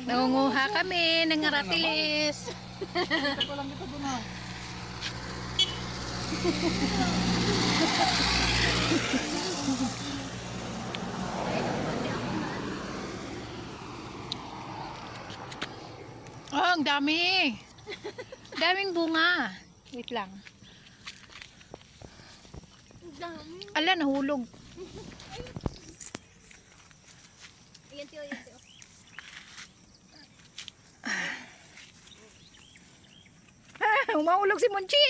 Nangunguha kami ng aratilis. Ito pa lang kita doon ha. Oh, ang dami. Daming bunga. Wait lang. Ala, nahulog. Ayan, tiyo, ayan, tiyo. Umahulog si Monchi.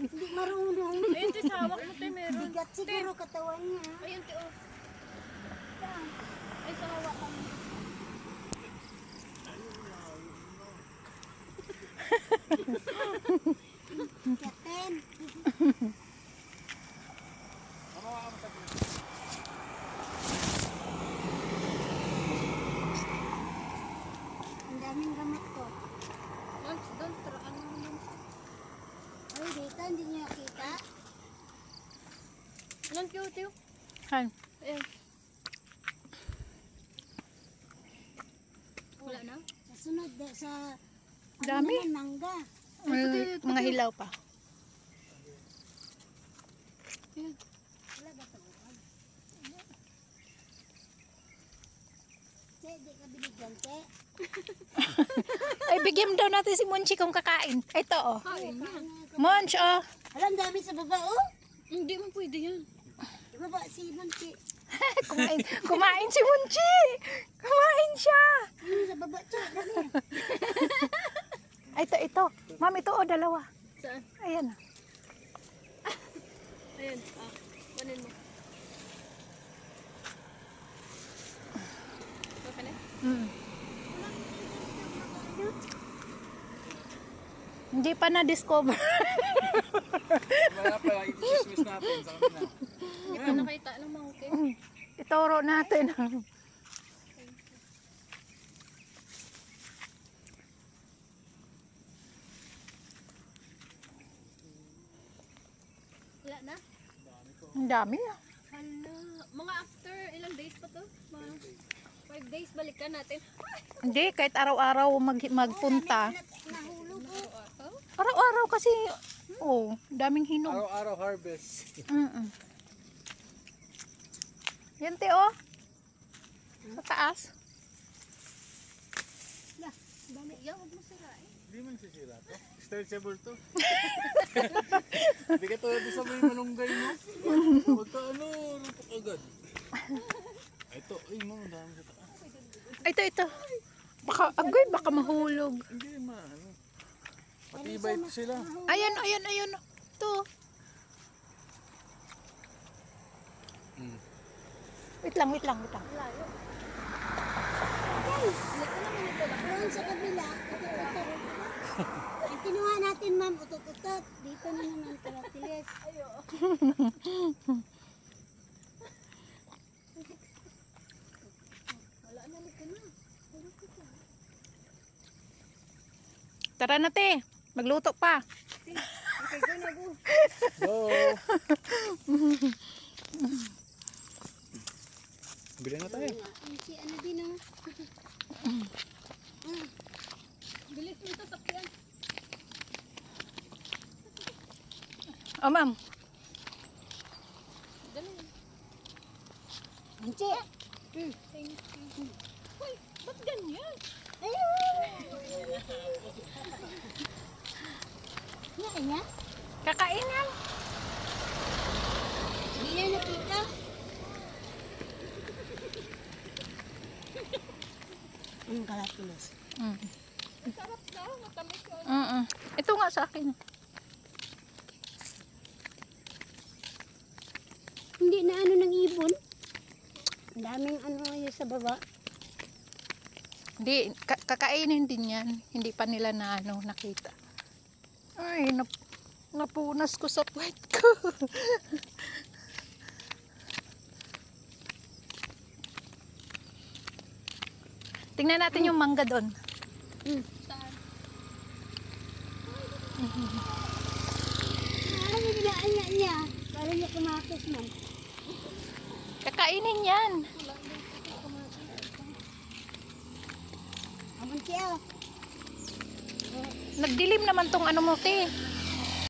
Hindi marunong. Ayun, tiyo, sa hawak mo, tiyo, meron. Bigat siguro katawan niya. Ayun, tiyo. Ay, sa hawak mo. Yaten. Ang daming gamot ko. Doon, taraan mo naman. Ay, dito, hindi niyo nakita. Ilan, tiyo, tiyo? Han. Ayun. Wala na? Sa sunod, sa... Dami. Ano naman, mangga. Mga hilaw pa. Ayan. Wala ba ito? Che, di ka binigyan, che. Ay, bigyan daw natin si Monchi kung kakain. Ito, oh. Kain na. Monch, oh. Alam, dami sa baba, oh. Hindi mo pwede yan. Baba, si Monchi. Kumain si Monchi. Kumain siya. Sa baba, che, dami. Ay, ito. Ma'am, ito, oh, dalawa. Saan? Ayan. Ayan, kunin mo. Okay na? Hindi pa na-discover. Wala pa, i-dismiss natin sa kanila. Hindi pa nakita ng mountain. Ituro natin. Wala na? Ang dami, ah. Hala. Mga after ilang days pa to? Mga 5 days balikan natin. Hindi, kahit araw-araw magpunta. Nahulog, oh. Araw-araw kasi, oh, daming hinog. Araw-araw harvest. Yan, te, oh. Sa taas. Dami. Yan, huwag mo sirain. Hindi man sisira to. Stretchable to. Hindi ka tulad sa may malunggay mo. Huwag ka rutok agad. Ito, ay mo, dami sa taas. Ito. Baka, agoy, baka mahulog. Hindi matibay ito sila. Ayan. Ito. Wait lang. Layo. Doon sa kabila, utot-utot. Ang kinuha natin, ma'am, utot-utot. Dito na naman taratilis. Wala na, liko na. Tara na, te. Magluto pa. Okay, go na, go. Go! Bili na tayo. Si ano din, oh. Bilis mo ito, sakyan. Oh, ma'am. Dali. Monchi. Thank you. Uy, ba't ganyan? Kaya niya? Kakainan. Hindi na nakita. Ang kalatulos. Sarap na, matamis yun. Ito nga sa akin. Hindi na ano ng ibon. Ang daming ano yun sa baba. Hindi, kakainin din yan. Hindi pa nila nakita. Ay, napunas ko sa puwet ko. Tingnan natin yung mangga doon. Saan? Ay, biglaan na niya. Para niya kumakas man. Kakainin yan. siya. Nagdilim naman tong ano mo, te.